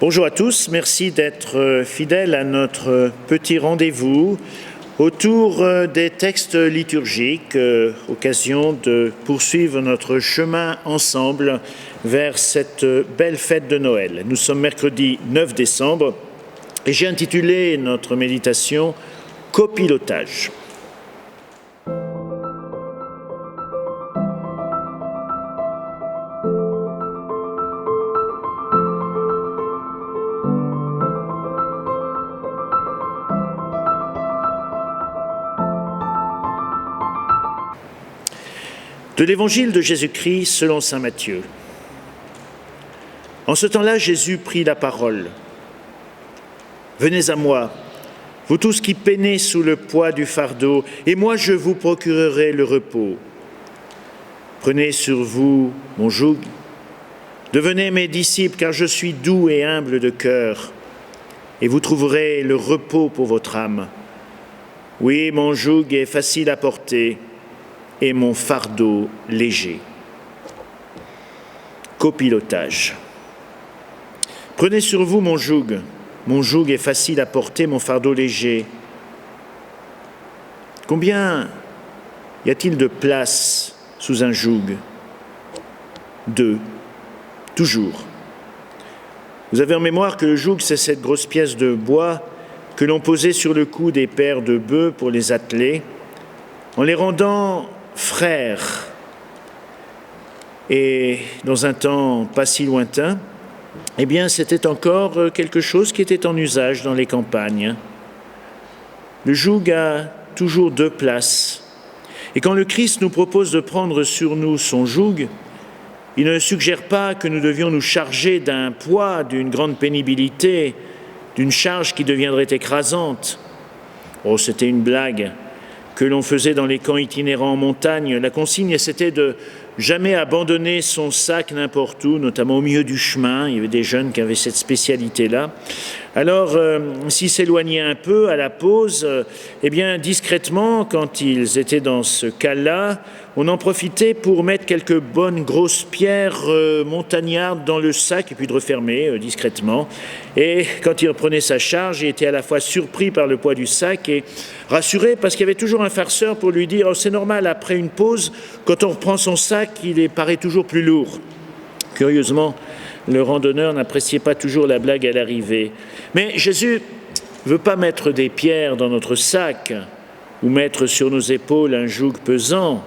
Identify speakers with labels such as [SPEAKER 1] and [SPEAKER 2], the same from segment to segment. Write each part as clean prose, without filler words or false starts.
[SPEAKER 1] Bonjour à tous, merci d'être fidèles à notre petit rendez-vous autour des textes liturgiques, occasion de poursuivre notre chemin ensemble vers cette belle fête de Noël. Nous sommes mercredi 9 décembre et j'ai intitulé notre méditation « Copilotage ». De l'Évangile de Jésus-Christ selon saint Matthieu. En ce temps-là, Jésus prit la parole. « Venez à moi, vous tous qui peinez sous le poids du fardeau, et moi je vous procurerai le repos. Prenez sur vous mon joug, devenez mes disciples, car je suis doux et humble de cœur, et vous trouverez le repos pour votre âme. Oui, mon joug est facile à porter, et mon fardeau léger. » Copilotage. Prenez sur vous mon joug est facile à porter, mon fardeau léger. Combien y a-t-il de place sous un joug? 2, toujours. Vous avez en mémoire que le joug, c'est cette grosse pièce de bois que l'on posait sur le cou des paires de bœufs pour les atteler, en les rendant frères. Et dans un temps pas si lointain, eh bien, c'était encore quelque chose qui était en usage dans les campagnes. Le joug a toujours 2 places. Et quand le Christ nous propose de prendre sur nous son joug, il ne suggère pas que nous devions nous charger d'un poids, d'une grande pénibilité, d'une charge qui deviendrait écrasante. Oh, c'était une blague que l'on faisait dans les camps itinérants en montagne. La consigne, c'était de jamais abandonner son sac n'importe où, notamment au milieu du chemin. Il y avait des jeunes qui avaient cette spécialité-là. Alors, s'ils s'éloignaient un peu à la pause, eh bien, discrètement, quand ils étaient dans ce cas-là, on en profitait pour mettre quelques bonnes grosses pierres montagnardes dans le sac et puis de refermer discrètement. Et quand il reprenait sa charge, il était à la fois surpris par le poids du sac et rassuré parce qu'il y avait toujours un farceur pour lui dire « Oh, c'est normal, après une pause, quand on reprend son sac, il paraît toujours plus lourd. » Curieusement, le randonneur n'appréciait pas toujours la blague à l'arrivée. Mais Jésus ne veut pas mettre des pierres dans notre sac ou mettre sur nos épaules un joug pesant,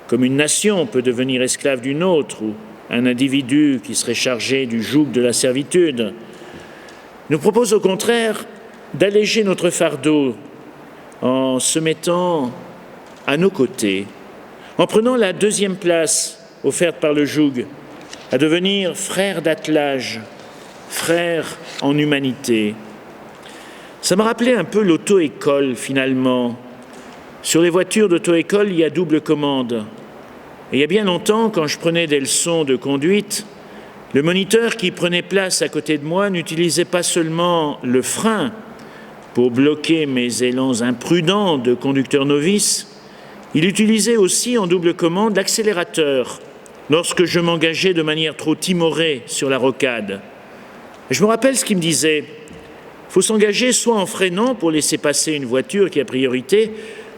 [SPEAKER 1] comme une nation peut devenir esclave d'une autre ou un individu qui serait chargé du joug de la servitude. Il nous propose au contraire d'alléger notre fardeau en se mettant à nos côtés, en prenant la 2e place offerte par le joug, à devenir frères d'attelage, frères en humanité. Ça m'a rappelé un peu l'auto-école finalement. Sur les voitures d'auto-école, il y a double commande. Et il y a bien longtemps, quand je prenais des leçons de conduite, le moniteur qui prenait place à côté de moi n'utilisait pas seulement le frein pour bloquer mes élans imprudents de conducteur novice, il utilisait aussi en double commande l'accélérateur lorsque je m'engageais de manière trop timorée sur la rocade. Et je me rappelle ce qu'il me disait. Il faut s'engager soit en freinant pour laisser passer une voiture qui a priorité,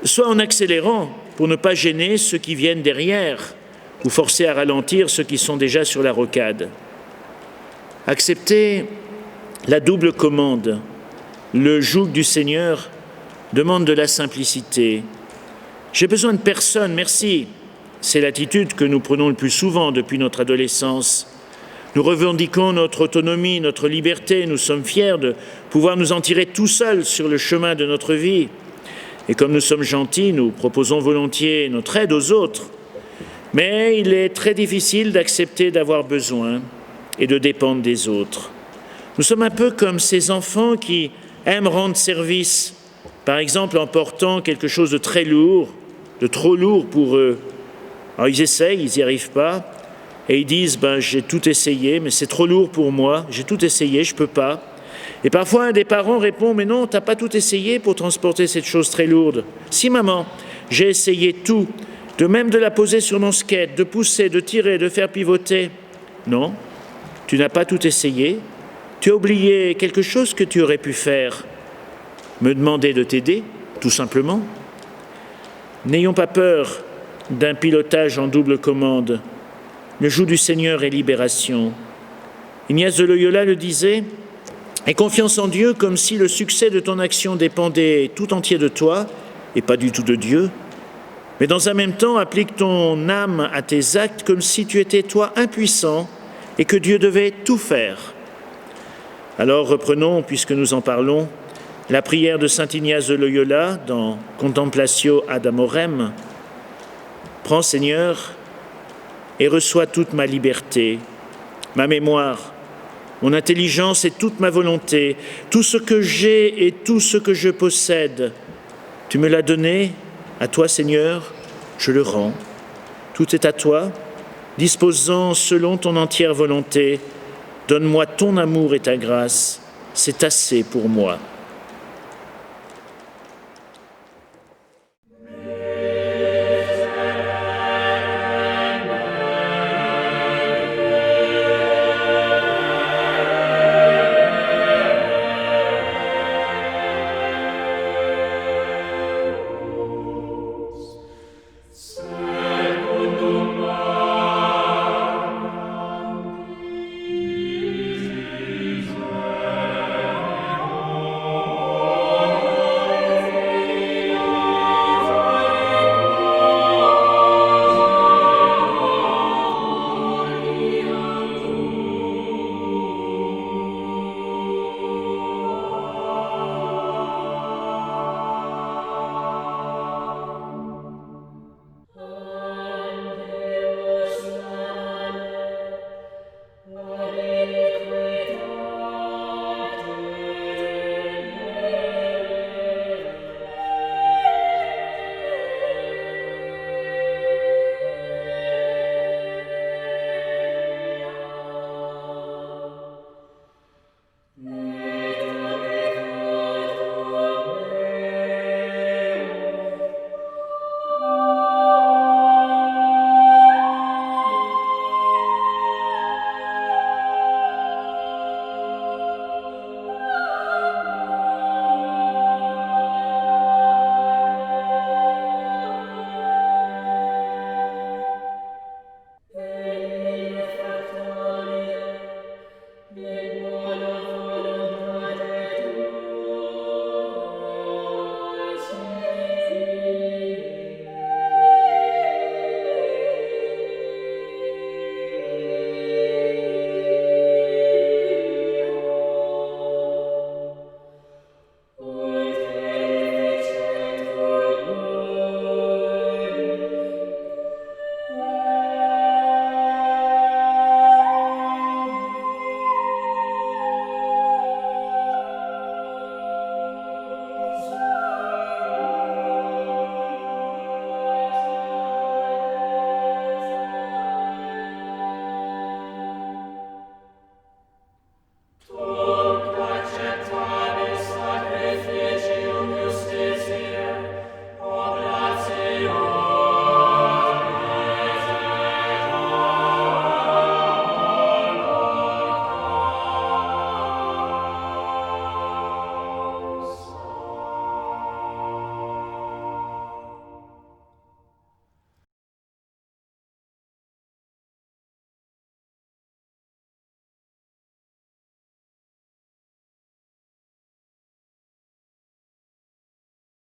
[SPEAKER 1] soit en accélérant pour ne pas gêner ceux qui viennent derrière ou forcer à ralentir ceux qui sont déjà sur la rocade. Accepter la double commande, le joug du Seigneur, demande de la simplicité. J'ai besoin de personne, merci. C'est l'attitude que nous prenons le plus souvent depuis notre adolescence. Nous revendiquons notre autonomie, notre liberté. Nous sommes fiers de pouvoir nous en tirer tout seuls sur le chemin de notre vie. Et comme nous sommes gentils, nous proposons volontiers notre aide aux autres. Mais il est très difficile d'accepter d'avoir besoin et de dépendre des autres. Nous sommes un peu comme ces enfants qui aiment rendre service, par exemple en portant quelque chose de très lourd, de trop lourd pour eux. Alors ils essayent, ils n'y arrivent pas, et ils disent « j'ai tout essayé, mais c'est trop lourd pour moi, j'ai tout essayé, je ne peux pas ». Et parfois, un des parents répond « Mais non, tu n'as pas tout essayé pour transporter cette chose très lourde. »« Si, maman, j'ai essayé tout, de même de la poser sur mon skate, de pousser, de tirer, de faire pivoter. » Non, tu n'as pas tout essayé, Tu as oublié quelque chose que tu aurais pu faire. Me demander de t'aider, tout simplement. N'ayons pas peur d'un pilotage en double commande. Le joug du Seigneur est libération. Ignace de Loyola le disait, « Aie confiance en Dieu comme si le succès de ton action dépendait tout entier de toi et pas du tout de Dieu. Mais dans un même temps, applique ton âme à tes actes comme si tu étais toi impuissant et que Dieu devait tout faire. » Alors reprenons, puisque nous en parlons, la prière de saint Ignace de Loyola dans Contemplatio ad Amorem. Prends, Seigneur, et reçois toute ma liberté, ma mémoire, mon intelligence et toute ma volonté, tout ce que j'ai et tout ce que je possède. Tu me l'as donné, à toi, Seigneur, je le rends. Tout est à toi, disposant selon ton entière volonté. Donne-moi ton amour et ta grâce, c'est assez pour moi.